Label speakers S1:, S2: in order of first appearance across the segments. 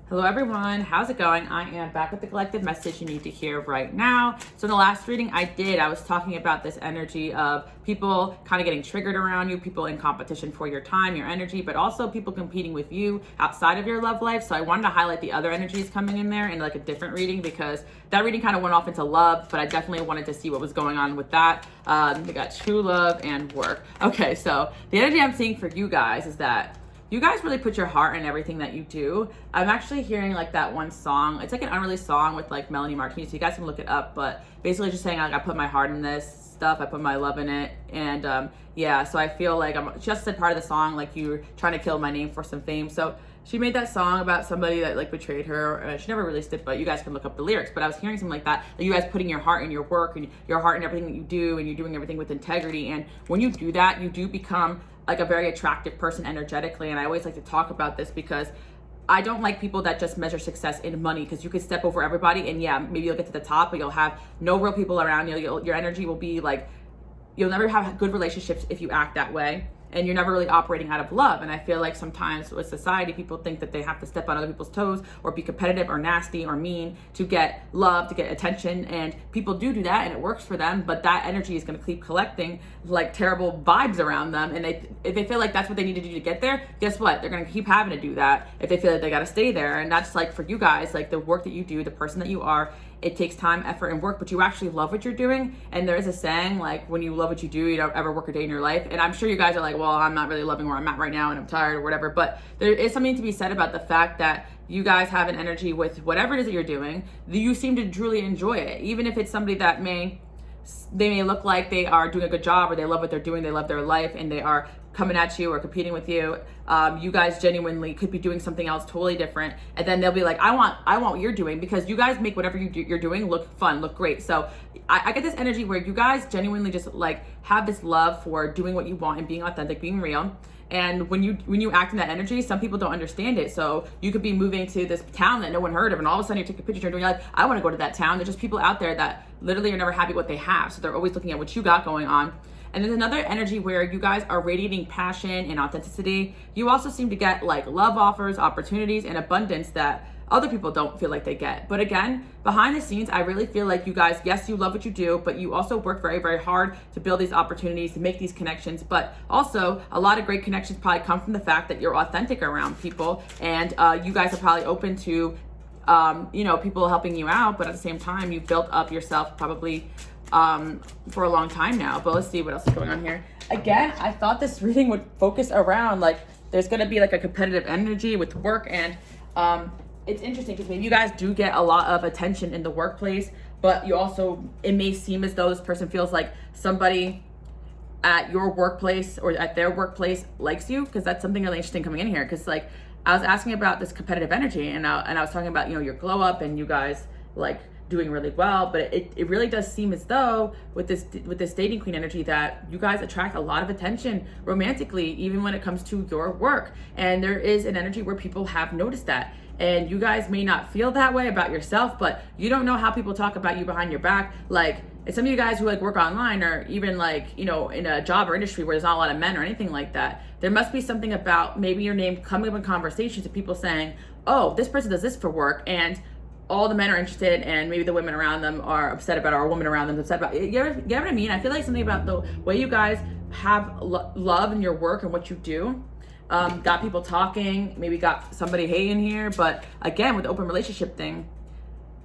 S1: Hello everyone, how's it going? I am back with the collective message you need to hear right now. So in the last reading I was talking about this energy of people kind of getting triggered around you, people in competition for your time, your energy, but also people competing with you outside of your love life. So I wanted to highlight the other energies coming in there in like a different reading, because that reading kind of went off into love, but I definitely wanted to see what was going on with that. We got true love and work. Okay, so the energy I'm seeing for you guys is that you guys really put your heart in everything that you do. I'm actually hearing like that one song. It's like an unreleased song with like Melanie Martinez. So you guys can look it up, but basically just saying like, I put my heart in this stuff. I put my love in it. And yeah, so I feel like I'm just said part of the song, like you're trying to kill my name for some fame. So she made that song about somebody that like betrayed her. She never released it, but you guys can look up the lyrics. But I was hearing something like that you guys putting your heart in your work and your heart in everything that you do, and you're doing everything with integrity. And when you do that, you do become like a very attractive person energetically. And I always like to talk about this because I don't like people that just measure success in money, because you could step over everybody and yeah, maybe you'll get to the top, but you'll have no real people around you. Your energy will be like, you'll never have good relationships if you act that way. And you're never really operating out of love. And I feel like sometimes with society, people think that they have to step on other people's toes or be competitive or nasty or mean to get love, to get attention. And people do that and it works for them, but that energy is going to keep collecting like terrible vibes around them. And if they feel like that's what they need to do to get there, guess what? They're going to keep having to do that if they feel like they got to stay there. And that's like for you guys, like the work that you do, the person that you are, it takes time, effort, and work, but you actually love what you're doing. And there is a saying, like, when you love what you do, you don't ever work a day in your life. And I'm sure you guys are like, well, I'm not really loving where I'm at right now and I'm tired or whatever. But there is something to be said about the fact that you guys have an energy with whatever it is that you're doing. You seem to truly enjoy it. Even if it's somebody that they may look like they are doing a good job, or they love what they're doing, they love their life, and they are coming at you or competing with you. You guys genuinely could be doing something else totally different, and then they'll be like, I want what you're doing, because you guys make whatever you're doing look fun, look great. So I get this energy where you guys genuinely just like have this love for doing what you want and being authentic, being real. And when you act in that energy, some people don't understand it. So you could be moving to this town that no one heard of, and all of a sudden you take a picture and you're like, I want to go to that town. There's just people out there that literally are never happy with what they have. So they're always looking at what you got going on. And there's another energy where you guys are radiating passion and authenticity. You also seem to get like love offers, opportunities, and abundance that other people don't feel like they get. But again, behind the scenes, I really feel like you guys, yes, you love what you do, but you also work very, very hard to build these opportunities, to make these connections. But also, a lot of great connections probably come from the fact that you're authentic around people, and you guys are probably open to, people helping you out. But at the same time, you've built up yourself probably for a long time now. But let's see what else is going on here. Again, I thought this reading would focus around like there's going to be like a competitive energy with work, and it's interesting because maybe you guys do get a lot of attention in the workplace, but it may seem as though this person feels like somebody at your workplace or at their workplace likes you, because that's something really interesting coming in here. Because like I was asking about this competitive energy, and I was talking about your glow up and you guys like doing really well, but it really does seem as though with this dating queen energy that you guys attract a lot of attention romantically, even when it comes to your work. And there is an energy where people have noticed that. And you guys may not feel that way about yourself, but you don't know how people talk about you behind your back. Like, and some of you guys who like work online, or even like, in a job or industry where there's not a lot of men or anything like that, there must be something about maybe your name coming up in conversations of people saying, oh, this person does this for work, and all the men are interested, and maybe the women around them are upset about it, or a woman around them is upset about it. You know what I mean? I feel like something about the way you guys have love in your work and what you do got people talking, maybe got somebody hating here. But again, with the open relationship thing,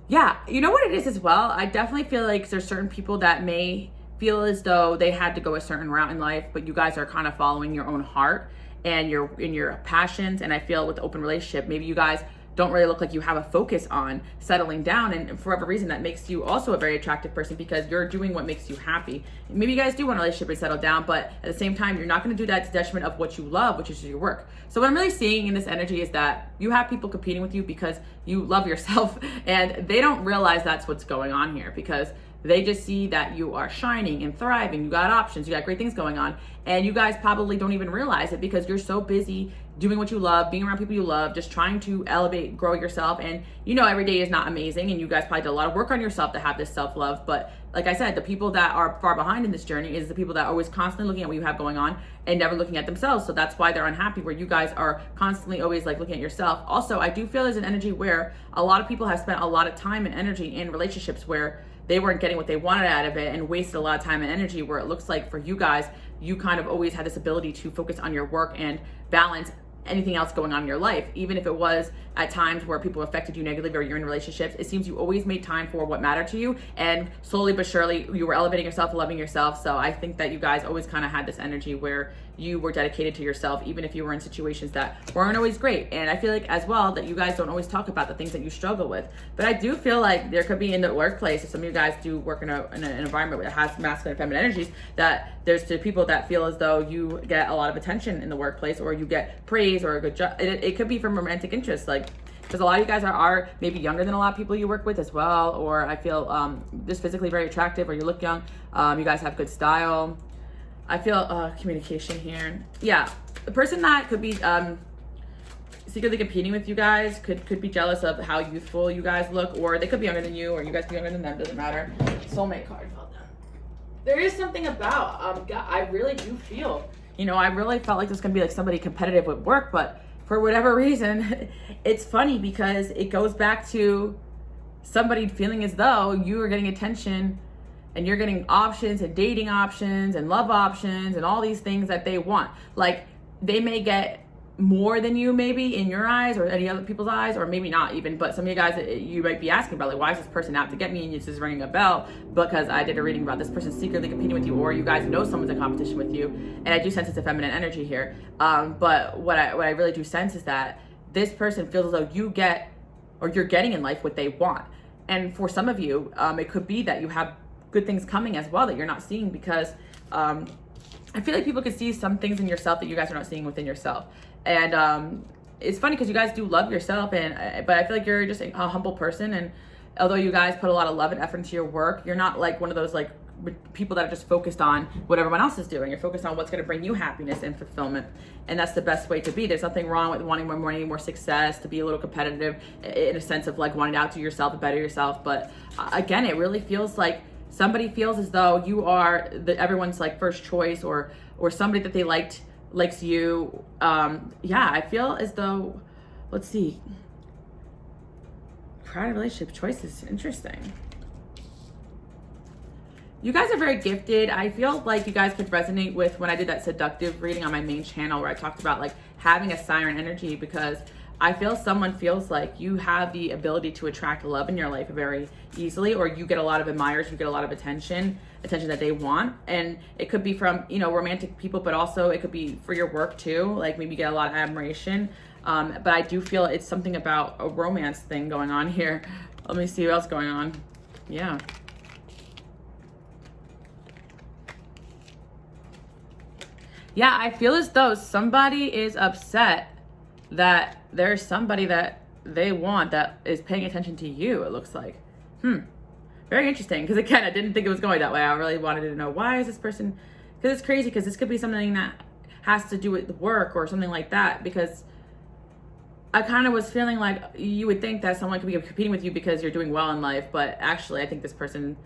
S1: yeah, you know what it is as well? I definitely feel like there's certain people that may feel as though they had to go a certain route in life, but you guys are kind of following your own heart and your passions. And I feel with the open relationship, maybe you guys don't really look like you have a focus on settling down, and for whatever reason that makes you also a very attractive person, because you're doing what makes you happy. Maybe you guys do want a relationship and settle down, but at the same time, you're not going to do that to the detriment of what you love, which is your work. So what I'm really seeing in this energy is that you have people competing with you because you love yourself, and they don't realize that's what's going on here, because they just see that you are shining and thriving. You got options, you got great things going on, and you guys probably don't even realize it because you're so busy doing what you love, being around people you love, just trying to elevate, grow yourself. And you know, every day is not amazing, and you guys probably did a lot of work on yourself to have this self-love. But like I said, the people that are far behind in this journey is the people that are always constantly looking at what you have going on and never looking at themselves. So that's why they're unhappy, where you guys are constantly always like looking at yourself. Also, I do feel there's an energy where a lot of people have spent a lot of time and energy in relationships where they weren't getting what they wanted out of it and wasted a lot of time and energy, where it looks like for you guys, you kind of always had this ability to focus on your work and balance anything else going on in your life. Even if it was at times where people affected you negatively or you're in relationships, it seems you always made time for what mattered to you, and slowly but surely you were elevating yourself, loving yourself. So I think that you guys always kind of had this energy where you were dedicated to yourself, even if you were in situations that weren't always great. And I feel like as well that you guys don't always talk about the things that you struggle with, but I do feel like there could be in the workplace, if some of you guys do work in an environment that has masculine and feminine energies, that there's the people that feel as though you get a lot of attention in the workplace, or you get praise or a good job. It could be from romantic interest, like, because a lot of you guys are maybe younger than a lot of people you work with as well, or I feel just physically very attractive, or you look young. You guys have good style. I feel communication here. Yeah, the person that could be secretly competing with you guys could be jealous of how youthful you guys look, or they could be younger than you, or you guys could be younger than them, doesn't matter. Soulmate card fell down. There is something about, I really do feel, you know, I really felt like there's gonna be like somebody competitive with work, but for whatever reason, it's funny because it goes back to somebody feeling as though you are getting attention and you're getting options and dating options and love options and all these things that they want. Like, they may get more than you maybe in your eyes or any other people's eyes, or maybe not even, but some of you guys, you might be asking about, like, why is this person out to get me? And it's just ringing a bell because I did a reading about this person secretly competing with you, or you guys know someone's in competition with you. And I do sense it's a feminine energy here. But what I really do sense is that this person feels as though you get, or you're getting in life what they want. And for some of you, it could be that you have good things coming as well that you're not seeing, because I feel like people can see some things in yourself that you guys are not seeing within yourself. And it's funny because you guys do love yourself, and but I feel like you're just a humble person, and although you guys put a lot of love and effort into your work, you're not like one of those like people that are just focused on what everyone else is doing. You're focused on what's going to bring you happiness and fulfillment, and that's the best way to be. There's nothing wrong with wanting more money, more success, to be a little competitive in a sense of like wanting to outdo yourself and better yourself. But again, it really feels like somebody feels as though you are everyone's like first choice, or somebody that they likes you. Yeah, I feel as though, let's see, crowded relationship choices, interesting. You guys are very gifted. I feel like you guys could resonate with when I did that seductive reading on my main channel, where I talked about like having a siren energy, because I feel someone feels like you have the ability to attract love in your life very easily, or you get a lot of admirers, you get a lot of attention that they want. And it could be from, you know, romantic people, but also it could be for your work too. Like maybe you get a lot of admiration. But I do feel it's something about a romance thing going on here. Let me see what else is going on. Yeah. Yeah, I feel as though somebody is upset that there's somebody that they want that is paying attention to you, it looks like. Very interesting, because again, I didn't think it was going that way. I really wanted to know, why is this person, because it's crazy, because this could be something that has to do with work or something like that, because I kind of was feeling like you would think that someone could be competing with you because you're doing well in life, but actually I think this person,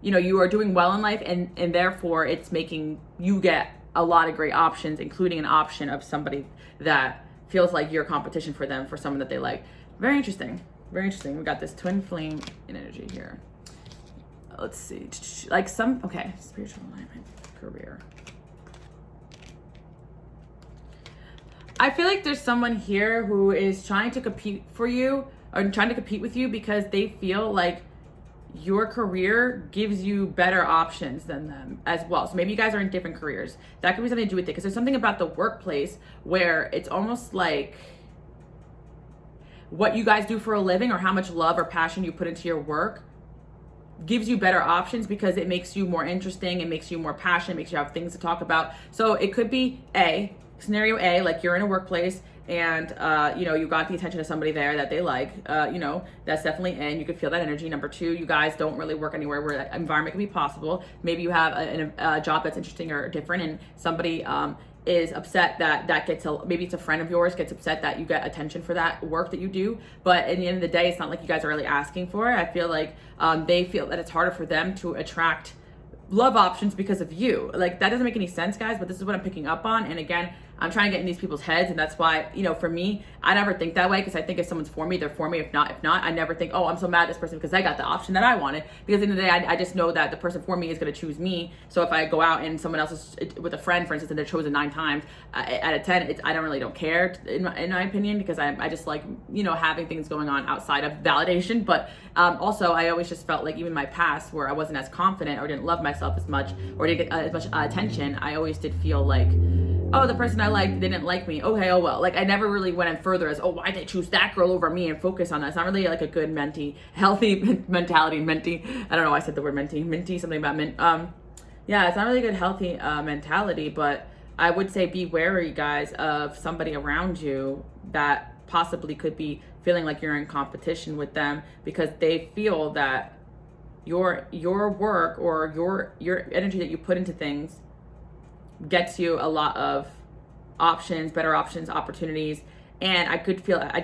S1: you know, you are doing well in life, and therefore it's making you get a lot of great options, including an option of somebody that feels like you're competition for them, for someone that they like. Very interesting. Very interesting. We got this twin flame in energy here. Let's see. Like okay, spiritual alignment, career. I feel like there's someone here who is trying to compete for you, or trying to compete with you, because they feel like your career gives you better options than them as well. So maybe you guys are in different careers. That could be something to do with it, because there's something about the workplace where it's almost like what you guys do for a living, or how much love or passion you put into your work, gives you better options, because it makes you more interesting, it makes you more passionate, makes you have things to talk about. So it could be scenario A, like you're in a workplace and you know, you got the attention of somebody there that they like, you know, that's definitely in. You could feel that energy. Number two, you guys don't really work anywhere where that environment can be possible. Maybe you have a job that's interesting or different, and somebody is upset that gets maybe it's a friend of yours gets upset that you get attention for that work that you do, but at the end of the day, it's not like you guys are really asking for it. I feel like they feel that it's harder for them to attract love options because of you. Like, that doesn't make any sense, guys, but this is what I'm picking up on. And again, I'm trying to get in these people's heads, and that's why, you know, for me, I never think that way, because I think if someone's for me, they're for me. If not, I never think, oh, I'm so mad at this person because I got the option that I wanted. Because at the end of the day, I just know that the person for me is going to choose me. So if I go out and someone else is with a friend, for instance, and they're chosen 9 times out of 10, I don't care, in my opinion, because I just like, you know, having things going on outside of validation. But also, I always just felt like, even my past, where I wasn't as confident or didn't love myself as much or didn't get as much attention, I always did feel like, oh, the person I liked, they didn't like me. Okay, oh well. Like, I never really went in further as, oh, why'd they choose that girl over me and focus on that. It's not really like a good healthy mentality. I don't know why I said the word minty, something about mint. Yeah, it's not really a good healthy mentality, but I would say be wary, guys, of somebody around you that possibly could be feeling like you're in competition with them, because they feel that your work or your energy that you put into things gets you a lot of options, better options, opportunities. And I do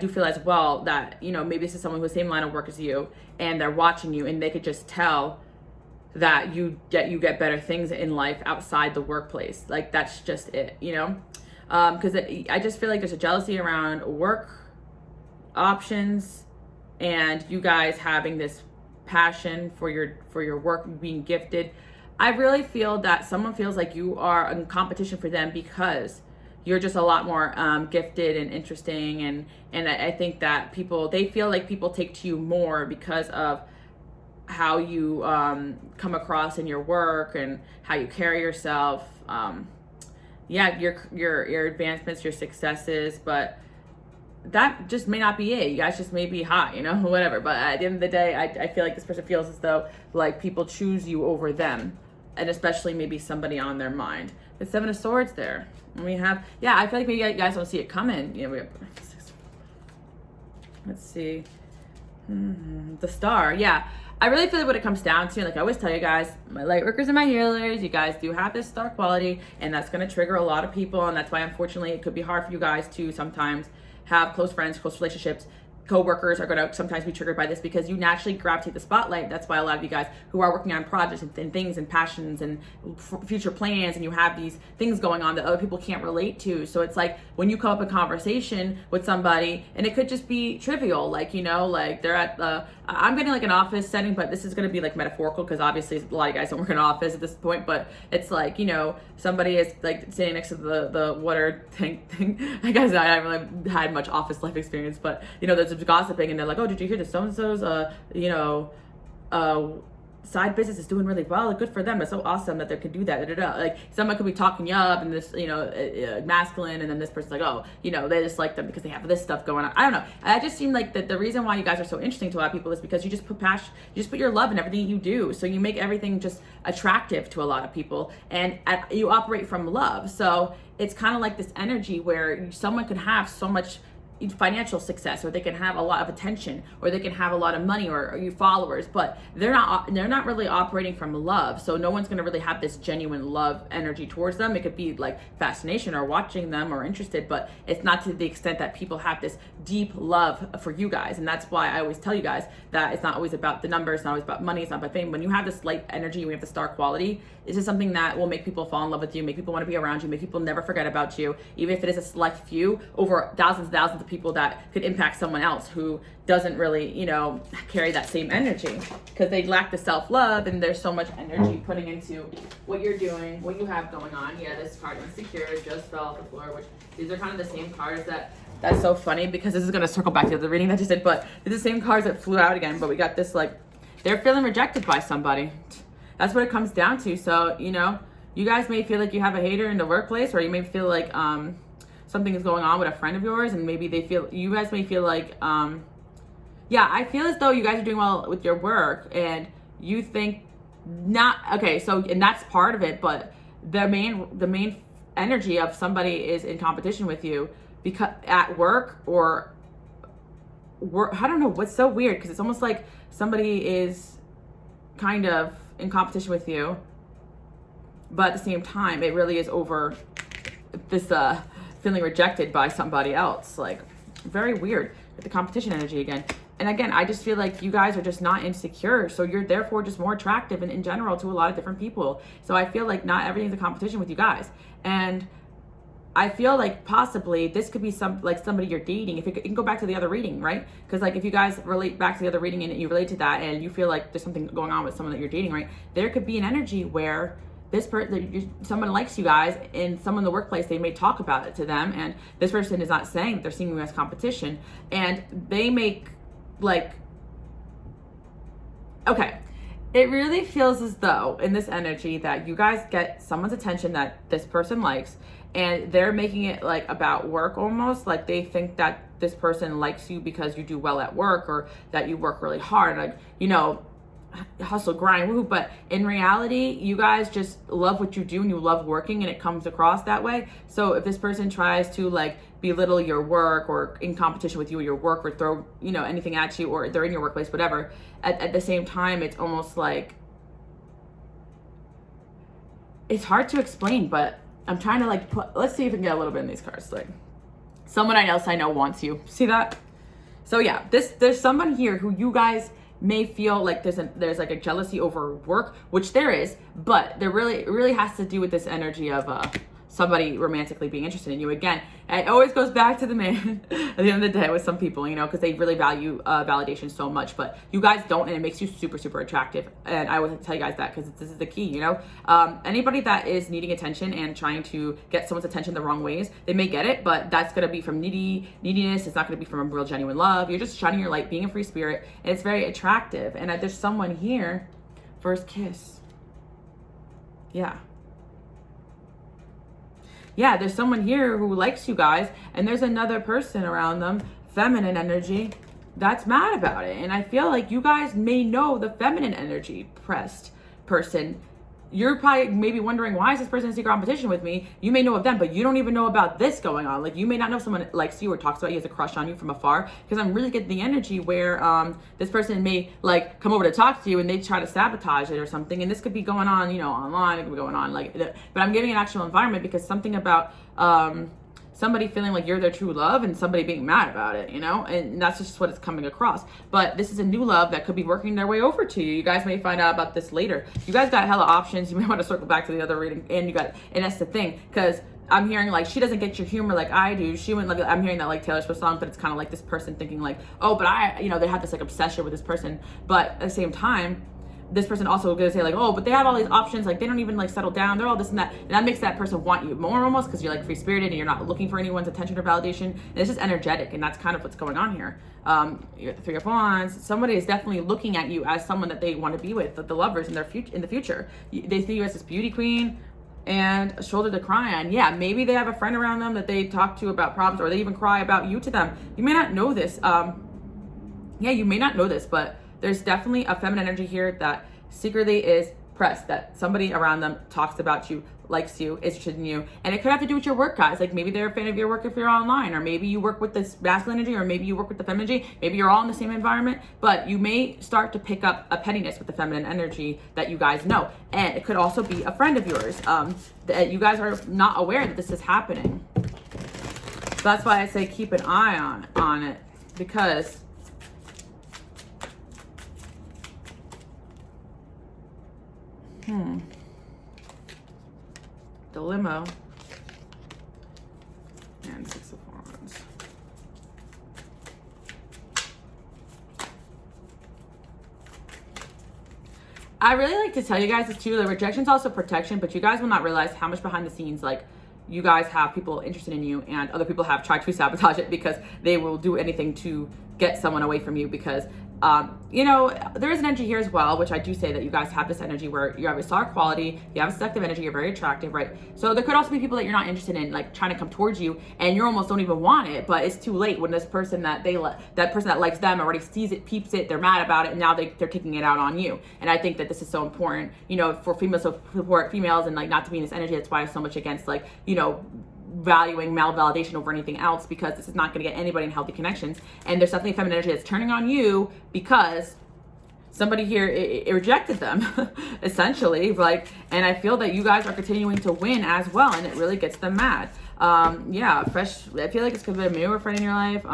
S1: feel as well that, you know, maybe this is someone who's the same line of work as you, and they're watching you, and they could just tell that you get better things in life outside the workplace. Like, that's just it, you know? Because I just feel like there's a jealousy around work options, and you guys having this passion for your work, being gifted. I really feel that someone feels like you are in competition for them because you're just a lot more gifted and interesting, and I think that they feel like people take to you more because of how you come across in your work and how you carry yourself. Yeah, your advancements, your successes, but that just may not be it. You guys just may be hot, you know, whatever. But at the end of the day, I feel like this person feels as though like people choose you over them, and especially maybe somebody on their mind. The 7 of Swords there. And we have, yeah, I feel like maybe you guys don't see it coming. You know, let's see. The Star, yeah. I really feel like what it comes down to, like I always tell you guys, my light workers and my healers, you guys do have this star quality, and that's going to trigger a lot of people, and that's why, unfortunately, it could be hard for you guys to sometimes have close friends, close relationships. Co-workers are going to sometimes be triggered by this because you naturally gravitate the spotlight. That's why a lot of you guys who are working on projects and things and passions and future plans, and you have these things going on that other people can't relate to. So it's like when you come up in conversation with somebody, and it could just be trivial, like, you know, like they're at I'm getting like an office setting, but this is going to be like metaphorical because obviously a lot of guys don't work in an office at this point, but it's like, you know, somebody is like sitting next to the water tank thing. I guess I haven't really had much office life experience, but you know, there's gossiping, and they're like, oh, did you hear that so-and-so's you know, side business is doing really well, good for them, it's so awesome that they could do that, da, da, da. Like, someone could be talking you up, and this, you know, masculine, and then this person's like, oh, you know, they just like them because they have this stuff going on. I don't know, I just seem like that the reason why you guys are so interesting to a lot of people is because you just put passion, you just put your love in everything you do, so you make everything just attractive to a lot of people, and you operate from love. So it's kind of like this energy where someone could have so much financial success, or they can have a lot of attention, or they can have a lot of money, or you followers, but they're not really operating from love. So no one's going to really have this genuine love energy towards them. It could be like fascination or watching them or interested, but it's not to the extent that people have this deep love for you guys. And that's why I always tell you guys that it's not always about the numbers, it's not always about money, it's not about fame. When you have this light energy, when you have the star quality, this is something that will make people fall in love with you, make people want to be around you, make people never forget about you, even if it is a select few over thousands and thousands of people that could impact someone else who doesn't really, you know, carry that same energy because they lack the self-love, and there's so much energy putting into what you're doing, what you have going on. Yeah, this card, Insecure, just fell off the floor, which these are kind of the same cards that's so funny because this is going to circle back to the reading that I just did, but it's the same cards that flew out again, but we got this, like, they're feeling rejected by somebody. That's what it comes down to. So, you know, you guys may feel like you have a hater in the workplace, or you may feel like something is going on with a friend of yours, and maybe you guys may feel like, yeah, I feel as though you guys are doing well with your work, and you think not, okay, so, and that's part of it, but the main energy of somebody is in competition with you because at work or work, I don't know, what's so weird, because it's almost like somebody is kind of in competition with you, but at the same time, it really is over this feeling rejected by somebody else. Like, very weird with the competition energy again. And again, I just feel like you guys are just not insecure. So you're therefore just more attractive in general to a lot of different people. So I feel like not everything's a competition with you guys. And I feel like possibly this could be somebody you're dating. If you can go back to the other reading, right? Because like if you guys relate back to the other reading and you relate to that and you feel like there's something going on with someone that you're dating, right? There could be an energy where this person, someone likes you guys, and someone in the workplace, they may talk about it to them, and this person is not saying that they're seeing you as competition, and they make like, okay, it really feels as though in this energy that you guys get someone's attention that this person likes, and they're making it like about work almost, like they think that this person likes you because you do well at work or that you work really hard, like, you know, hustle, grind, woohoo. But in reality, you guys just love what you do and you love working, and it comes across that way. So if this person tries to like belittle your work or in competition with you or your work or throw, you know, anything at you, or they're in your workplace, whatever, at the same time, it's almost like, it's hard to explain, but I'm trying to like let's see if we can get a little bit in these cards. Like, someone else I know wants you. See that? So yeah, there's someone here who you guys may feel like there's like a jealousy over work, which there is, but there really has to do with this energy of somebody romantically being interested in you. Again, it always goes back to the man at the end of the day with some people, you know, because they really value validation so much, but you guys don't, and it makes you super, super attractive. And I would tell you guys that because this is the key, you know. Anybody that is needing attention and trying to get someone's attention the wrong ways, they may get it, but that's going to be from neediness. It's not going to be from a real genuine love. You're just shining your light, being a free spirit, and it's very attractive. And there's someone here, first kiss. Yeah, there's someone here who likes you guys, and there's another person around them, feminine energy, that's mad about it. And I feel like you guys may know the feminine energy pressed person. You're probably maybe wondering, why is this person in secret competition with me? You may know of them, but you don't even know about this going on. Like, you may not know someone likes you or talks about you, has a crush on you from afar, because I'm really getting the energy where this person may like come over to talk to you and they try to sabotage it or something. And this could be going on, you know, online. It could be going on like, but I'm giving an actual environment because something about somebody feeling like you're their true love and somebody being mad about it, you know, and that's just what it's coming across. But this is a new love that could be working their way over to you. You guys may find out about this later. You guys got hella options. You may want to circle back to the other reading, and that's the thing, because I'm hearing like she doesn't get your humor like I do. She wouldn't like, I'm hearing that like Taylor Swift song, but it's kind of like this person thinking like, oh, but I, you know, they have this like obsession with this person, but at the same time, this person also gonna say like, oh, but they have all these options, like they don't even like settle down, they're all this and that makes that person want you more almost, because you're like free spirited and you're not looking for anyone's attention or validation, and it's just energetic, and that's kind of what's going on here. You're at the Three of Wands. Somebody is definitely looking at you as someone that they want to be with, the lovers in their future, in the future. They see you as this beauty queen and a shoulder to cry on. Yeah, maybe they have a friend around them that they talk to about problems, or they even cry about you to them. You may not know this. Yeah, you may not know this, but there's definitely a feminine energy here that secretly is pressed, that somebody around them talks about you, likes you, is interested in you. And it could have to do with your work, guys. Like maybe they're a fan of your work if you're online, or maybe you work with this masculine energy, or maybe you work with the feminine energy. Maybe you're all in the same environment, but you may start to pick up a pettiness with the feminine energy that you guys know. And it could also be a friend of yours that you guys are not aware that this is happening. So that's why I say keep an eye on it, because the limo and Six of Wands. I really like to tell you guys this too, the rejection's also protection, but you guys will not realize how much behind the scenes, like, you guys have people interested in you, and other people have tried to sabotage it, because they will do anything to get someone away from you, because you know, there is an energy here as well, which I do say that you guys have this energy where you have a star quality, you have a seductive energy, you're very attractive, right? So there could also be people that you're not interested in, like trying to come towards you, and you almost don't even want it, but it's too late when this person that that person that likes them already sees it, peeps it, they're mad about it, and now they're taking it out on you. And I think that this is so important, you know, for females to support females and like not to be in this energy. That's why I'm so much against, like, you know, valuing male validation over anything else, because this is not going to get anybody in healthy connections. And there's definitely a feminine energy that's turning on you because somebody here it rejected them essentially, like, and I feel that you guys are continuing to win as well, and it really gets them mad. Yeah, fresh. I feel like it's because of a newer friend in your life,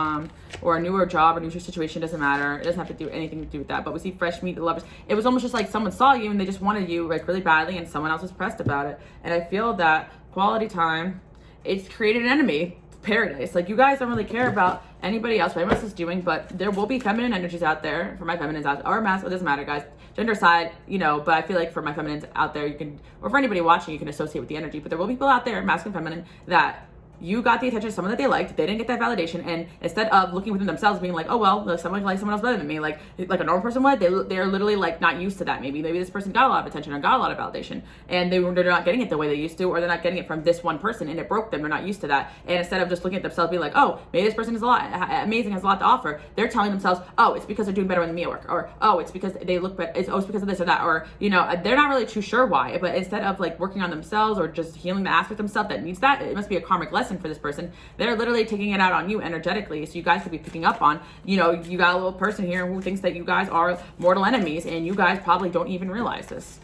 S1: or a newer job or newer situation. Doesn't matter. It doesn't have to do anything to do with that. But we see fresh meat lovers. It was almost just like someone saw you and they just wanted you like really badly, and someone else was pressed about it. And I feel that quality time, it's created an enemy paradise. Like, you guys don't really care about anybody else, what anyone else is doing, but there will be feminine energies out there for my feminines out, or masculine, it doesn't matter, guys, gender aside, you know. But I feel like for my feminines out there, you can, or for anybody watching, you can associate with the energy. But there will be people out there, masculine, feminine, that you got the attention of someone that they liked, they didn't get that validation, and instead of looking within themselves being like, oh well, like someone likes someone else better than me, like a normal person would, they're literally like not used to that. Maybe this person got a lot of attention or got a lot of validation, and they're not getting it the way they used to, or they're not getting it from this one person, and it broke them. They're not used to that, and instead of just looking at themselves being like, oh, maybe this person is amazing, has a lot to offer, they're telling themselves, oh, it's because they're doing better than me at work, or oh, it's because they look better, it's because of this or that, or you know, they're not really too sure why. But instead of like working on themselves or just healing the aspect of themselves that needs that, it must be a karmic lesson for this person. They're literally taking it out on you energetically. So you guys could be picking up on, you know, you got a little person here who thinks that you guys are mortal enemies, and you guys probably don't even realize this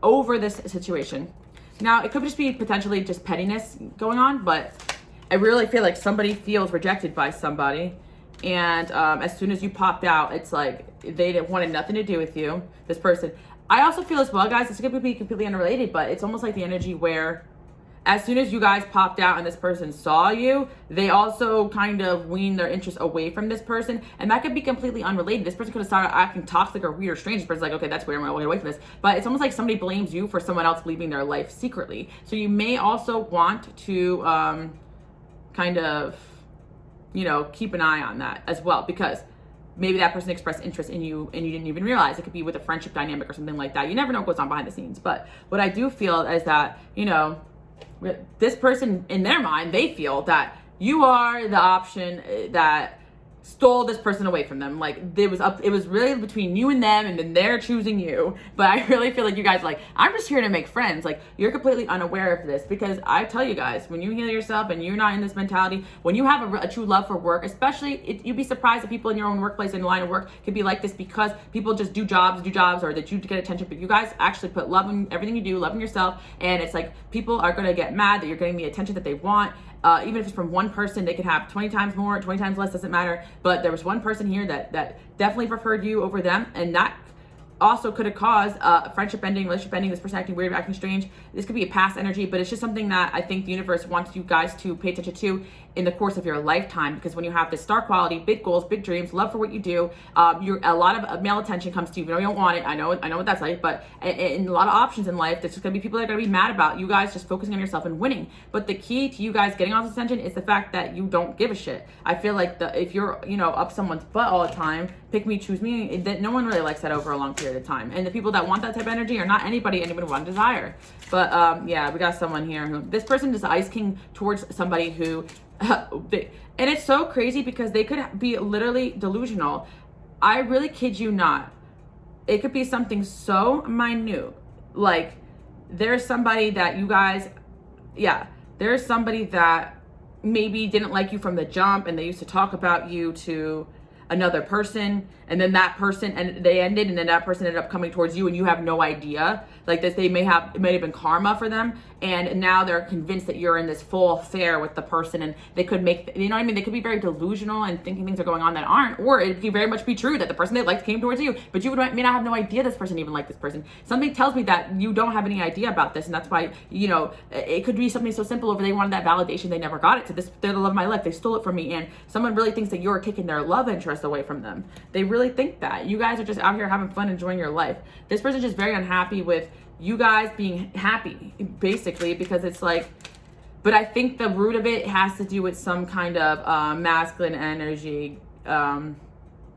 S1: over this situation. Now, it could just be potentially just pettiness going on, but I really feel like somebody feels rejected by somebody. And as soon as you popped out, it's like they wanted nothing to do with you, this person. I also feel as well, guys, this could be completely unrelated, but it's almost like the energy where as soon as you guys popped out and this person saw you, they also kind of weaned their interest away from this person. And that could be completely unrelated. This person could have started acting toxic or weird or strange. This person's like, okay, that's weird, I'm gonna get away from this. But it's almost like somebody blames you for someone else leaving their life secretly. So you may also want to kind of, you know, keep an eye on that as well, because maybe that person expressed interest in you and you didn't even realize. It could be with a friendship dynamic or something like that. You never know what goes on behind the scenes. But what I do feel is that, you know, this person, in their mind, they feel that you are the option that stole this person away from them. Like, it was really between you and them, and then they're choosing you. But I really feel like you guys, like, I'm just here to make friends. Like, you're completely unaware of this, because I tell you guys, when you heal yourself and you're not in this mentality, when you have a true love for work, especially, you'd be surprised that people in your own workplace and line of work could be like this, because people just do jobs, or that you get attention. But you guys actually put love in everything you do, love in yourself, and it's like people are going to get mad that you're getting the attention that they want. Even if it's from one person, they can have 20 times more, 20 times less, doesn't matter. But there was one person here that definitely preferred you over them, and that also could have caused a friendship ending, relationship ending, this person acting weird, acting strange. This could be a past energy, but it's just something that I think the universe wants you guys to pay attention to in the course of your lifetime. Because when you have this star quality, big goals, big dreams, love for what you do, a lot of male attention comes to you. You know you don't want it. I know what that's like, but in a lot of options in life, there's just gonna be people that are gonna be mad about you guys just focusing on yourself and winning. But the key to you guys getting all this attention is the fact that you don't give a shit. I feel like if you're, you know, up someone's butt all the time, pick me, choose me, that no one really likes that over a long period of time. And the people that want that type of energy are not anybody anyone would want to desire. But yeah, we got someone here who, this person is ice king towards somebody who, and it's so crazy because they could be literally delusional. I really kid you not. It could be something so minute. Like, there's somebody that you guys, yeah, there's somebody that maybe didn't like you from the jump, and they used to talk about you to another person, and then that person, and they ended, and then that person ended up coming towards you, and you have no idea. Like this, it may have been karma for them, and now they're convinced that you're in this full affair with the person, and they could make, you know what I mean? They could be very delusional and thinking things are going on that aren't, or it could very much be true that the person they liked came towards you, but you may not have no idea this person even liked this person. Something tells me that you don't have any idea about this, and that's why, you know, it could be something so simple over they wanted that validation, they never got it. So they're the love of my life, they stole it from me, and someone really thinks that you're taking their love interest away from them. They really think that. You guys are just out here having fun, enjoying your life. This person's just very unhappy with you guys being happy, basically, because it's like, but I think the root of it has to do with some kind of masculine energy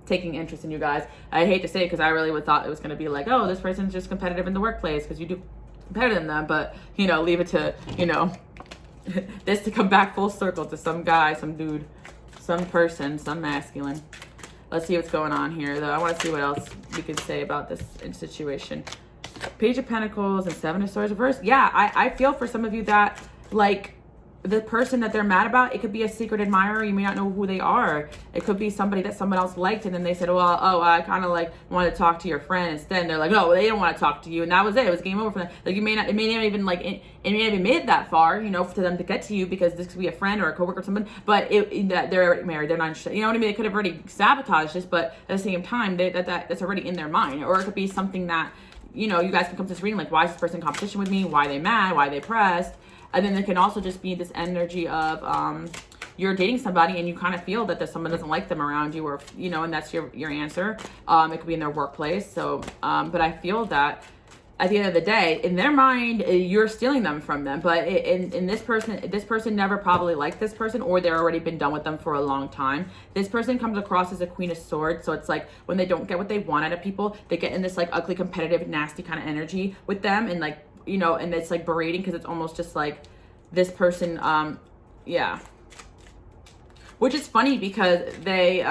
S1: taking interest in you guys. I hate to say it because I really would thought it was going to be like, oh, this person's just competitive in the workplace because you do better than them, but, you know, leave it to, you know, this to come back full circle to some guy, some dude, some person, some masculine. Let's see what's going on here, though. I want to see what else we could say about this situation. Page of Pentacles and Seven of Swords reversed. Yeah, I feel for some of you that, like, the person that they're mad about, it could be a secret admirer. You may not know who they are. It could be somebody that someone else liked, and then they said, well, oh, I kind of like wanted to talk to your friend instead. And they're like, no, they don't want to talk to you, and that was it. It was game over for them. Like, it may not even like it may not even made it that far, you know, for them to get to you, because this could be a friend or a coworker or something. But that they're already married, they're not interested. You know what I mean? They could have already sabotaged this, but at the same time, that's already in their mind. Or it could be something that, you know, you guys can come to this reading like, why is this person in competition with me? Why are they mad? Why are they pressed? And then there can also just be this energy of you're dating somebody and you kind of feel that someone doesn't like them around you, or, you know, and that's your answer. It could be in their workplace. So, but I feel that at the end of the day, in their mind, you're stealing them from them. But in this person never probably liked this person, or they're already been done with them for a long time. This person comes across as a Queen of Swords. So it's like when they don't get what they want out of people, they get in this like ugly, competitive, nasty kind of energy with them, and like, you know, and it's like berating, because it's almost just like this person, yeah. Which is funny, because they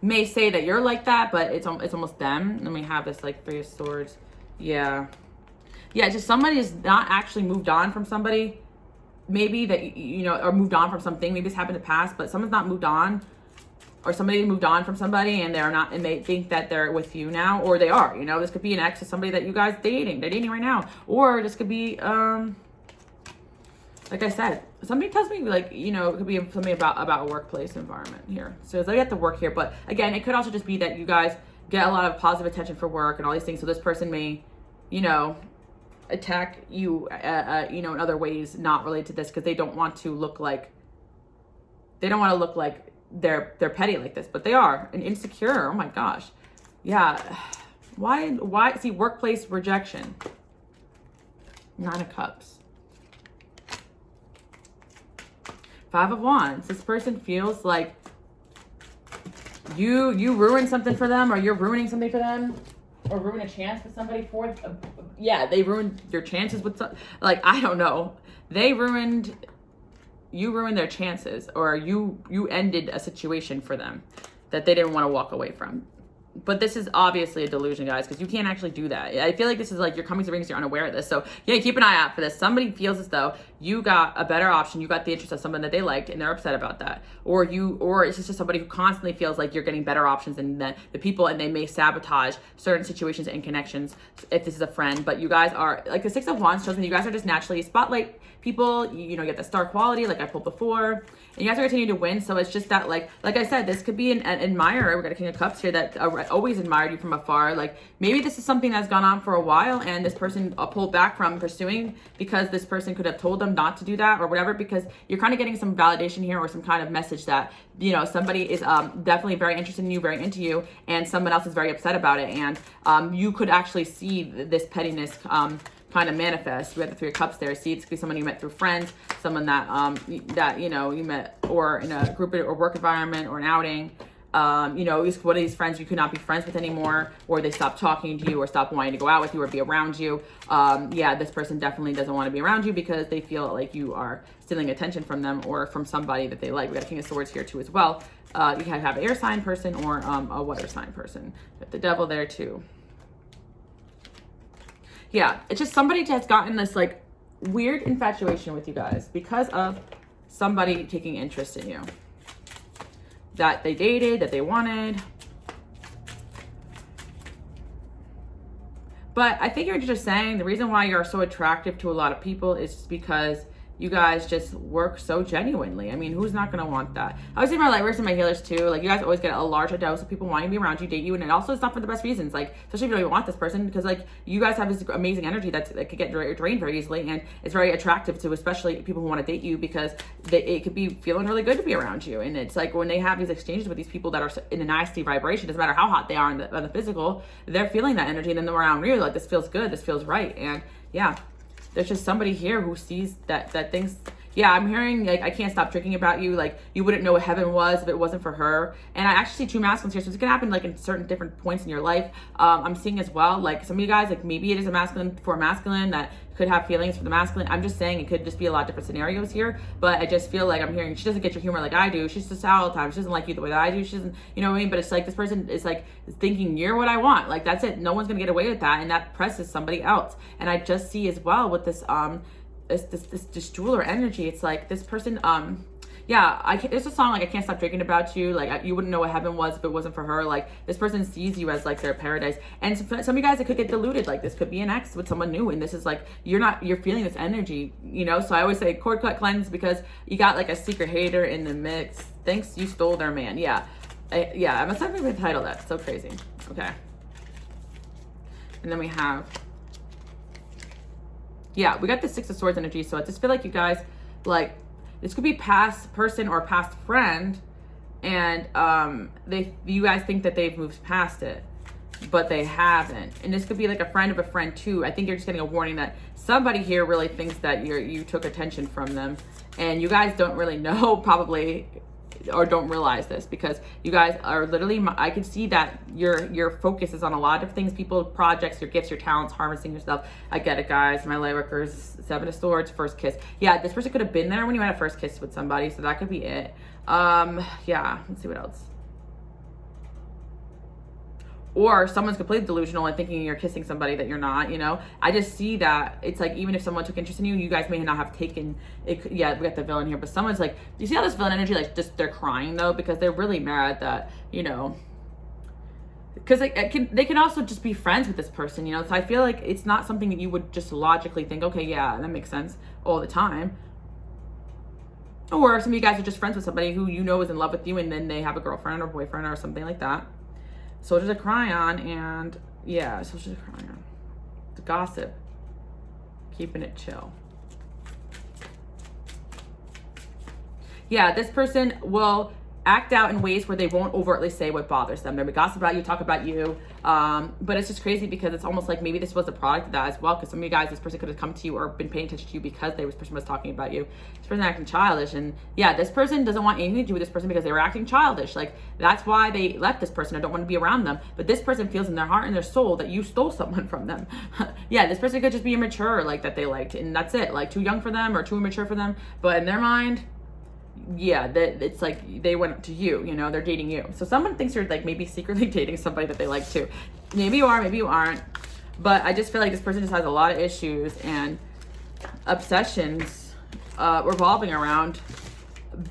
S1: may say that you're like that, but it's almost them. Let me have this like Three of Swords. Yeah. Yeah, just somebody is not actually moved on from somebody. Maybe that, you know, or moved on from something. Maybe this happened in the past, but someone's not moved on. Or somebody moved on from somebody and they're not, and they think that they're with you now, or they are, you know. This could be an ex of somebody that you guys they're dating right now. Or this could be, like I said, somebody tells me, like, you know, it could be something about a workplace environment here. So it's like at the work here, but again, it could also just be that you guys get a lot of positive attention for work and all these things. So this person may, you know, attack you, you know, in other ways not related to this, because they don't want to look like they're petty like this, but they are, and insecure. Oh my gosh. Yeah. Why see, workplace rejection. Nine of Cups. Five of Wands. This person feels like you ruined something for them, or you're ruining something for them, or ruin a chance with somebody for, yeah, they ruined your chances with like, I don't know. You ruined their chances, or you ended a situation for them that they didn't want to walk away from. But this is obviously a delusion, guys, because you can't actually do that. I feel like this is like you're coming to rings, you're unaware of this. So yeah, keep an eye out for this. Somebody feels as though you got a better option, you got the interest of someone that they liked, and they're upset about that. Or it's just somebody who constantly feels like you're getting better options than the people, and they may sabotage certain situations and connections if this is a friend. But you guys are, like the Six of Wands shows me, you guys are just naturally spotlight people. You know, you get the star quality like I pulled before, and you guys are continuing to win. So it's just that, like I said, this could be an admirer. We got a King of Cups here that always admired you from afar. Like maybe this is something that's gone on for a while, and this person pulled back from pursuing because this person could have told them not to do that or whatever, because you're kind of getting some validation here, or some kind of message that, you know, somebody is definitely very interested in you, very into you, and someone else is very upset about it. And you could actually see this pettiness kind of manifest. We have the Three of Cups there. See, it could be someone you met through friends, someone that you know, you met, or in a group or work environment, or an outing. You know, one of these friends you could not be friends with anymore, or they stopped talking to you, or stopped wanting to go out with you or be around you. Yeah, this person definitely doesn't want to be around you because they feel like you are stealing attention from them, or from somebody that they like. We got a King of Swords here too as well. You can have an air sign person, or a water sign person. Got the Devil there too. Yeah, it's just somebody has gotten this like weird infatuation with you guys because of somebody taking interest in you, that they dated, that they wanted. But I think you're just saying the reason why you're so attractive to a lot of people is just because you guys just work so genuinely. I mean, who's not gonna want that? I was in my lightworkers and my healers too. Like, you guys always get a larger dose of people wanting to be around you, date you, and it also is not for the best reasons. Like, especially if you don't even want this person, because like you guys have this amazing energy that could get drained very easily, and it's very attractive to especially people who want to date you, because it could be feeling really good to be around you. And it's like when they have these exchanges with these people that are in a nasty vibration, doesn't matter how hot they are on the physical, they're feeling that energy, and then they're around you like, this feels good, this feels right. And yeah, there's just somebody here who sees that things, yeah, I'm hearing like, I can't stop drinking about you. Like, you wouldn't know what heaven was if it wasn't for her. And I actually see two masculines here. So it's gonna happen like in certain different points in your life. I'm seeing as well, like some of you guys, like maybe it is a masculine for a masculine that could have feelings for the masculine. I'm just saying it could just be a lot of different scenarios here, but I just feel like I'm hearing, she doesn't get your humor like I do. She's just out all the time. She doesn't like you the way that I do. She doesn't, you know what I mean? But it's like this person is like thinking you're what I want. Like, that's it. No one's gonna get away with that. And that presses somebody else. And I just see as well with this, this jeweler energy. It's like this person, yeah, there's a song like I Can't Stop Drinking About You. Like you wouldn't know what heaven was if it wasn't for her. Like this person sees you as like their paradise. And some of you guys, it could get diluted. Like this could be an ex with someone new, and this is like you're feeling this energy, you know. So I always say cord cut cleanse, because you got like a secret hater in the mix. Thinks you stole their man. Yeah, yeah. I'm not going to title that. So crazy. Okay. And then we have, yeah, we got the Six of Swords energy. So I just feel like you guys, like, this could be past person or past friend, and you guys think that they've moved past it, but they haven't. And this could be like a friend of a friend too. I think you're just getting a warning that somebody here really thinks that you took attention from them, and you guys don't really know probably, or don't realize this, because you guys are literally, I can see that your focus is on a lot of things, people, projects, your gifts, your talents, harvesting yourself. I get it, guys. My light workers, Seven of Swords, first kiss. Yeah, this person could have been there when you had a first kiss with somebody, so that could be it. Yeah, let's see what else. Or someone's completely delusional and thinking you're kissing somebody that you're not, you know? I just see that it's like, even if someone took interest in you, you guys may not have taken it. Yeah, we got the villain here, but someone's like, you see how this villain energy, like just they're crying though, because they're really mad that, you know, because they can also just be friends with this person, you know? So I feel like it's not something that you would just logically think, okay, yeah, that makes sense all the time. Or some of you guys are just friends with somebody who you know is in love with you, and then they have a girlfriend or boyfriend or something like that. Soldiers of Cryon, and yeah, Soldiers of Cryon. The gossip. Keeping it chill. Yeah, this person will act out in ways where they won't overtly say what bothers them. They'll gossip about you, talk about you. But it's just crazy because it's almost like maybe this was a product of that as well. Because some of you guys, this person could have come to you or been paying attention to you because this person was talking about you. This person acting childish. And yeah, this person doesn't want anything to do with this person because they were acting childish. Like that's why they left this person. I don't want to be around them. But this person feels in their heart and their soul that you stole someone from them. Yeah, this person could just be immature, like that they liked. And that's it. Like too young for them or too immature for them. But in their mind, yeah, that it's like they went to you, you know, they're dating you. So someone thinks you're like maybe secretly dating somebody that they like too. Maybe you are, maybe you aren't. But I just feel like this person just has a lot of issues and obsessions revolving around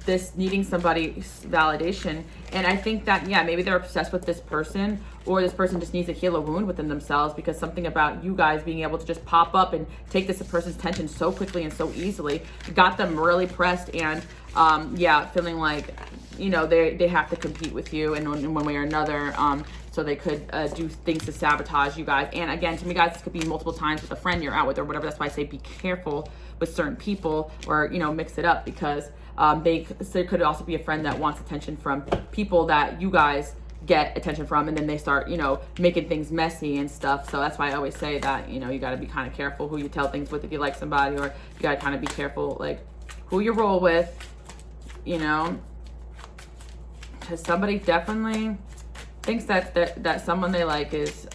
S1: this needing somebody's validation. And I think that, yeah, maybe they're obsessed with this person, or this person just needs to heal a wound within themselves, because something about you guys being able to just pop up and take this person's attention so quickly and so easily got them really pressed and yeah, feeling like, you know, they have to compete with you in one way or another. So they could do things to sabotage you guys. And again, to me, guys, this could be multiple times with a friend you're out with or whatever. That's why I say be careful with certain people, or, you know, mix it up, because there could also be a friend that wants attention from people that you guys get attention from, and then they start, you know, making things messy and stuff. So that's why I always say that, you know, you got to be kind of careful who you tell things with if you like somebody, or you got to kind of be careful like who you roll with, you know, because somebody definitely thinks that someone they like is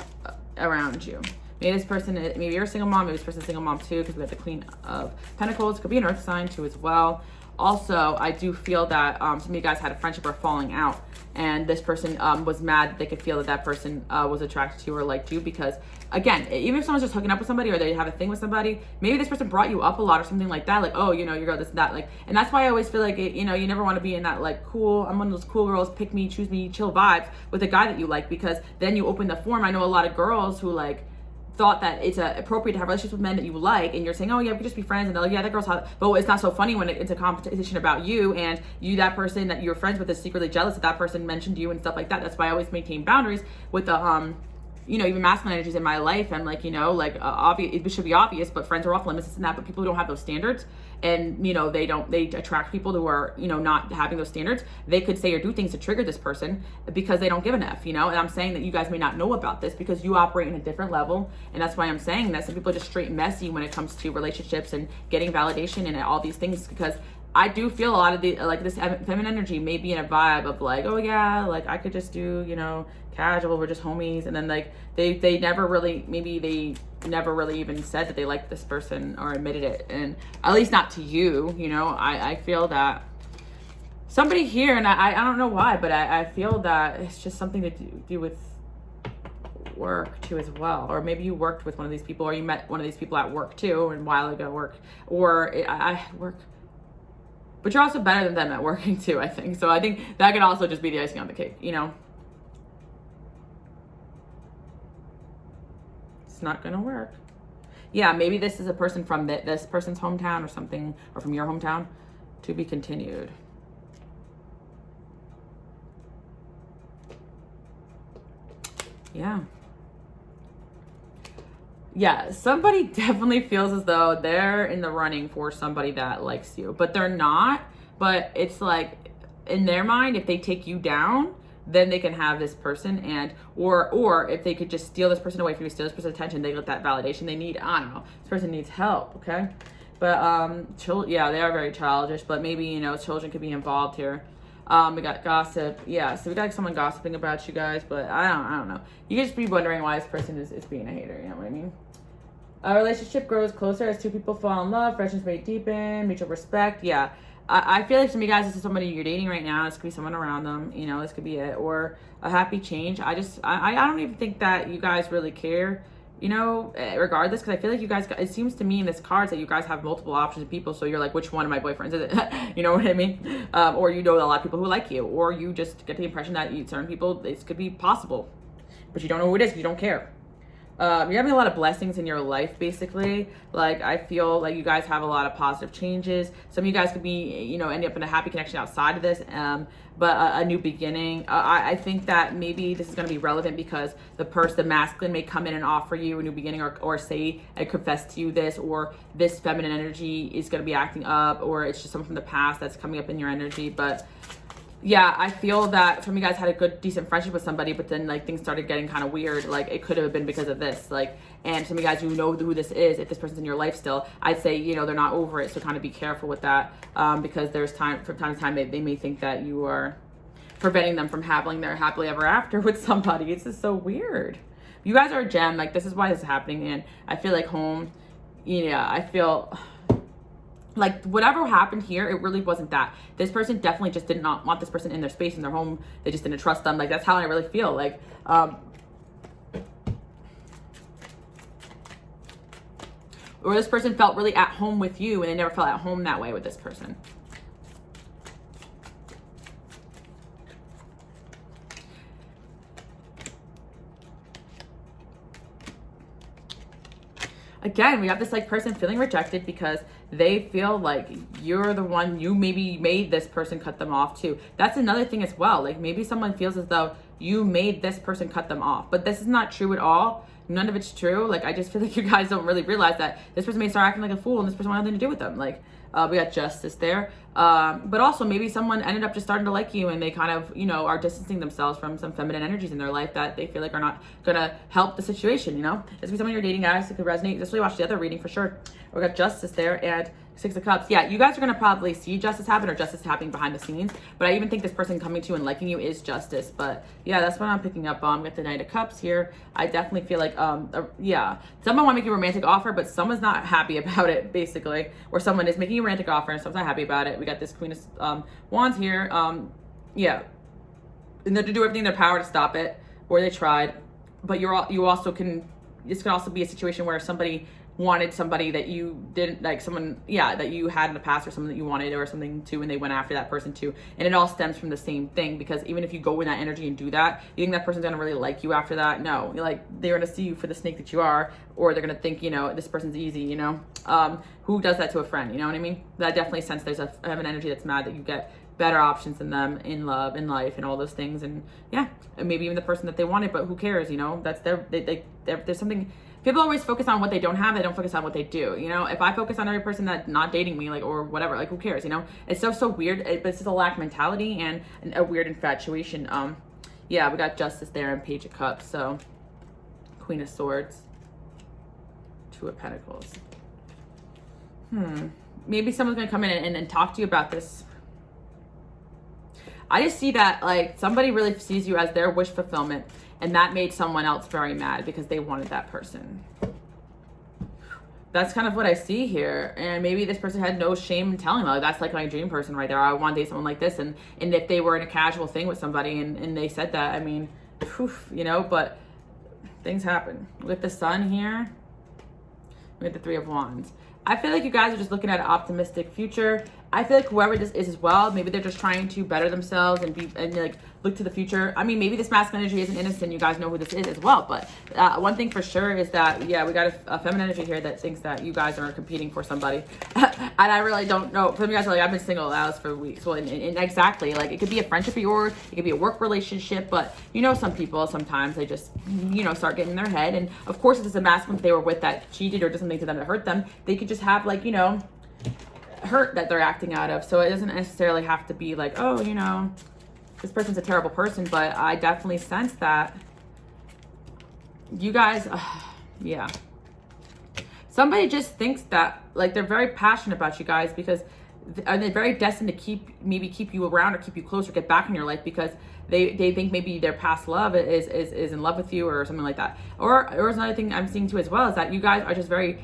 S1: around you. Maybe this person, maybe you're a single mom, maybe this person's a single mom too, because we have the Queen of Pentacles. Could be an earth sign too as well. Also, I do feel that some of you guys had a friendship or falling out, and this person was mad that they could feel that person was attracted to you or liked you, because again, even if someone's just hooking up with somebody or they have a thing with somebody, maybe this person brought you up a lot or something like that, like, oh, you know, you girl, this and that, like, and that's why I always feel like, you know, you never want to be in that like cool, I'm one of those cool girls, pick me, choose me, chill vibes with a guy that you like, because then you open the form. I know a lot of girls who like thought that it's appropriate to have relationships with men that you like, and you're saying, oh yeah, we could just be friends, and they're like, yeah, that girl's hot, but it's not so funny when it's a competition about you, and that person that you're friends with is secretly jealous that person mentioned you and stuff like that. That's why I always maintain boundaries with the you know, even masculine energies in my life. I'm like, you know, like obvious, it should be obvious, but friends are off limits, this and that. But people who don't have those standards, and you know, they attract people who are, you know, not having those standards. They could say or do things to trigger this person because they don't give an F, you know. And I'm saying that you guys may not know about this because you operate in a different level, and that's why I'm saying that some people are just straight messy when it comes to relationships and getting validation and all these things, because I do feel a lot of the like this feminine energy may be in a vibe of like, oh yeah, like I could just do, you know, casual, we're just homies, and then like they never really, maybe they never really even said that they liked this person or admitted it, and at least not to you, you know. I feel that somebody here, and I don't know why, but I feel that it's just something to do with work too as well. Or maybe you worked with one of these people, or you met one of these people at work too, and a while ago work, or I work. But you're also better than them at working too, I think. So I think that could also just be the icing on the cake, you know? It's not gonna work. Yeah, maybe this is a person from this person's hometown or something, or from your hometown. To be continued. Yeah. Yeah, somebody definitely feels as though they're in the running for somebody that likes you, but they're not. But it's like, in their mind, if they take you down, then they can have this person, and or if they could just steal this person away from you, steal this person's attention, they get that validation they need. I don't know. This person needs help, okay? But yeah, they are very childish, but maybe, you know, children could be involved here. We got gossip. Yeah, so we got someone gossiping about you guys, but I don't know. You could just be wondering why this person is being a hater, you know what I mean? A relationship grows closer as two people fall in love, friendships may deepen, mutual respect. Yeah. I feel like some of you guys, this is somebody you're dating right now. This could be someone around them, you know, this could be it. Or a happy change. I don't even think that you guys really care, you know, regardless, because I feel like you guys, it seems to me in this cards that you guys have multiple options of people, so you're like, which one of my boyfriends is it? You know what I mean? Or you know a lot of people who like you, or you just get the impression that certain people, this could be possible, but you don't know who it is because you don't care. You're having a lot of blessings in your life, basically. Like, I feel like you guys have a lot of positive changes. Some of you guys could be, you know, end up in a happy connection outside of this, but a new beginning. I think that maybe this is going to be relevant because the masculine may come in and offer you a new beginning, or say and confess to you this, or this feminine energy is going to be acting up, or it's just someone from the past that's coming up in your energy. But yeah, I feel that some of you guys had a good, decent friendship with somebody, but then like things started getting kind of weird. Like, it could have been because of this. Like, and some of you guys who know who this is, if this person's in your life still, I'd say, you know, they're not over it. So kind of be careful with that, because there's from time to time they may think that you are preventing them from having their happily ever after with somebody. It's just so weird. You guys are a gem. Like, this is why this is happening. And I feel like home, yeah, I feel like whatever happened here, it really wasn't that. This person definitely just did not want this person in their space, in their home. They just didn't trust them. Like, that's how I really feel. Like, or this person felt really at home with you, and they never felt at home that way with this person. Again, we have this like person feeling rejected because they feel like you're the one, you maybe made this person cut them off too. That's another thing as well. Like, maybe someone feels as though you made this person cut them off, but this is not true at all. None of it's true. Like, I just feel like you guys don't really realize that this person may start acting like a fool and this person wanted nothing to do with them. Like, we got justice there. But also maybe someone ended up just starting to like you, and they kind of, you know, are distancing themselves from some feminine energies in their life that they feel like are not gonna help the situation, you know? This could be someone you're dating, guys. It could resonate. Just really watch the other reading for sure. We got justice there, and Six of Cups. Yeah, you guys are gonna probably see justice happen, or justice happening behind the scenes. But I even think this person coming to you and liking you is justice. But yeah, that's what I'm picking up on with the Knight of Cups here. I definitely feel like, yeah, someone want to make you a romantic offer, but someone's not happy about it, basically. Or someone is making you a romantic offer and someone's not happy about it. We got this Queen of Wands here. Yeah, and they're to do everything in their power to stop it, or they tried. But you also can. This could also be a situation where somebody wanted somebody that you didn't like, someone, yeah, that you had in the past, or someone that you wanted or something too, and they went after that person too. And it all stems from the same thing, because even if you go in that energy and do that, you think that person's gonna really like you after that? No, you're like, they're gonna see you for the snake that you are, or they're gonna think, you know, this person's easy, you know? Who does that to a friend, you know what I mean? That definitely sense there's an energy that's mad that you get better options than them in love, in life, and all those things. And yeah, and maybe even the person that they wanted, but who cares, you know? That's there's something. People always focus on what they don't have. They don't focus on what they do. You know, if I focus on every person that's not dating me, like, or whatever, like, who cares? You know, it's so weird. But it's just a lack mentality and a weird infatuation. Yeah, we got justice there and Page of Cups. So, Queen of Swords, Two of Pentacles. Maybe someone's gonna come in and talk to you about this. I just see that, like, somebody really sees you as their wish fulfillment, and that made someone else very mad because they wanted that person. That's kind of what I see here. And maybe this person had no shame in telling them, like, that's like my dream person right there. I want to date someone like this. And if they were in a casual thing with somebody and they said that, I mean, you know, but things happen. With the Sun here, with the Three of Wands. I feel like you guys are just looking at an optimistic future. I feel like whoever this is as well, maybe they're just trying to better themselves and like look to the future. I mean, maybe this masculine energy isn't innocent. You guys know who this is as well. But one thing for sure is that, yeah, we got a feminine energy here that thinks that you guys are competing for somebody. And I really don't know. Some of you guys are like, I've been single as for weeks. Well, and exactly, like it could be a friendship of yours. It could be a work relationship. But you know, some people, sometimes they just, you know, start getting in their head. And of course, if it's a masculine they were with that cheated or did something to them that hurt them, they could just have like, you know, hurt that they're acting out of. So it doesn't necessarily have to be like, oh, you know, this person's a terrible person. But I definitely sense that you guys, yeah, somebody just thinks that like they're very passionate about you guys because they're very destined to keep you around or keep you close or get back in your life because they think maybe their past love is in love with you or something like that. Or another thing I'm seeing too as well is that you guys are just very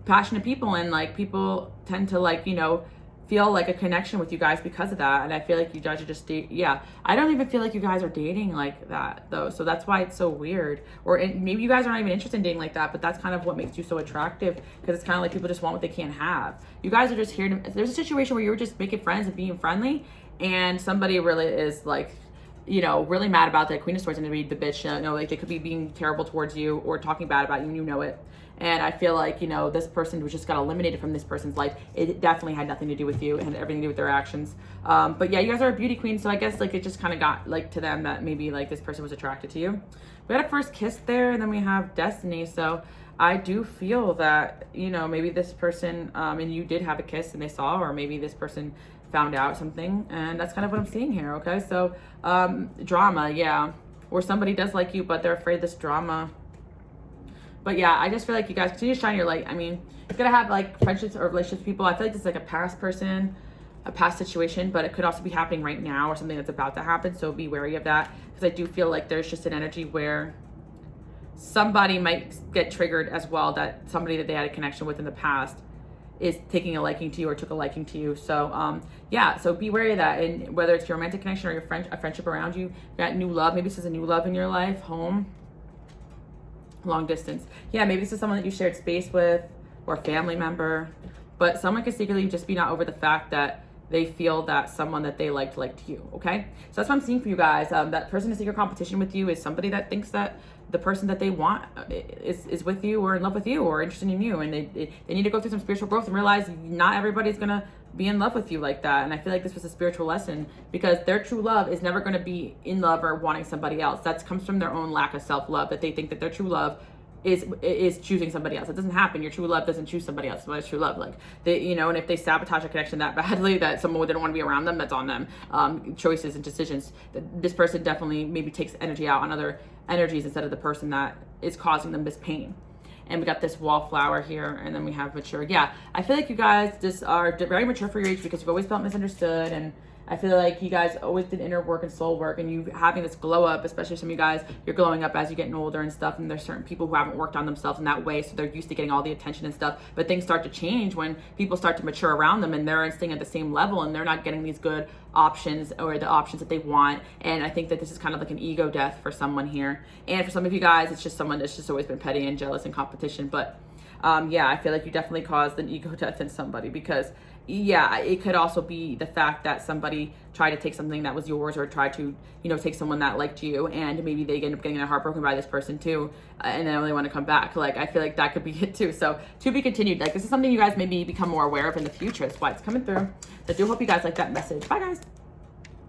S1: passionate people, and like people tend to like, you know, feel like a connection with you guys because of that. And I feel like you guys are just I don't even feel like you guys are dating like that though, so that's why it's so weird. Or maybe you guys are not even interested in dating like that, but that's kind of what makes you so attractive, because it's kind of like people just want what they can't have. You guys are just here to, there's a situation where you're just making friends and being friendly, and somebody really is like, you know, really mad about that. Queen of Swords, and to be the bitch, you know, like they could be being terrible towards you or talking bad about you and you know it. And I feel like, you know, this person was just got eliminated from this person's life. It definitely had nothing to do with you. It had everything to do with their actions. But yeah, you guys are a beauty queen. So I guess like it just kind of got like to them that maybe like this person was attracted to you. We had a first kiss there, and then we have destiny. So I do feel that, you know, maybe this person and you did have a kiss and they saw, or maybe this person found out something. And that's kind of what I'm seeing here. Okay. So drama. Yeah. Or somebody does like you, but they're afraid of this drama. But yeah, I just feel like you guys continue to shine your light. I mean, you're gonna have like friendships or relationships with people. I feel like this is like a past person, a past situation, but it could also be happening right now or something that's about to happen. So be wary of that, because I do feel like there's just an energy where somebody might get triggered as well, that somebody that they had a connection with in the past is taking a liking to you or took a liking to you. So yeah, so be wary of that. And whether it's your romantic connection or your a friendship around you, you got new love. Maybe this is a new love in your life, home. Long distance. Yeah, maybe this is someone that you shared space with or a family member, but someone could secretly just be not over the fact that they feel that someone that they liked you. Okay, so that's what I'm seeing for you guys. That person in secret competition with you is somebody that thinks that the person that they want is with you or in love with you or interested in you, and they need to go through some spiritual growth and realize not everybody's gonna be in love with you like that. And I feel like this was a spiritual lesson, because their true love is never going to be in love or wanting somebody else. That comes from their own lack of self-love, that they think that their true love is choosing somebody else. It doesn't happen. Your true love doesn't choose somebody else. It's not true love. Like they, you know, and if they sabotage a connection that badly that someone didn't want to be around them, that's on them. Choices and decisions. This person definitely maybe takes energy out on other energies instead of the person that is causing them this pain. And we got this wallflower here, and then we have mature. Yeah, I feel like you guys just are very mature for your age, because you've always felt misunderstood, and I feel like you guys always did inner work and soul work, and you having this glow up, especially some of you guys, you're glowing up as you're getting older and stuff, and there's certain people who haven't worked on themselves in that way, so they're used to getting all the attention and stuff, but things start to change when people start to mature around them, and they're staying at the same level, and they're not getting these good options or the options that they want. And I think that this is kind of like an ego death for someone here, and for some of you guys, it's just someone that's just always been petty and jealous and competition. But yeah, I feel like you definitely caused an ego death in somebody, because yeah, it could also be the fact that somebody tried to take something that was yours, or tried to, you know, take someone that liked you, and maybe they end up getting their heart broken by this person too, and then they want to come back. Like, I feel like that could be it too. So to be continued. Like, this is something you guys maybe become more aware of in the future. That's why it's coming through. So I do hope you guys like that message. Bye guys.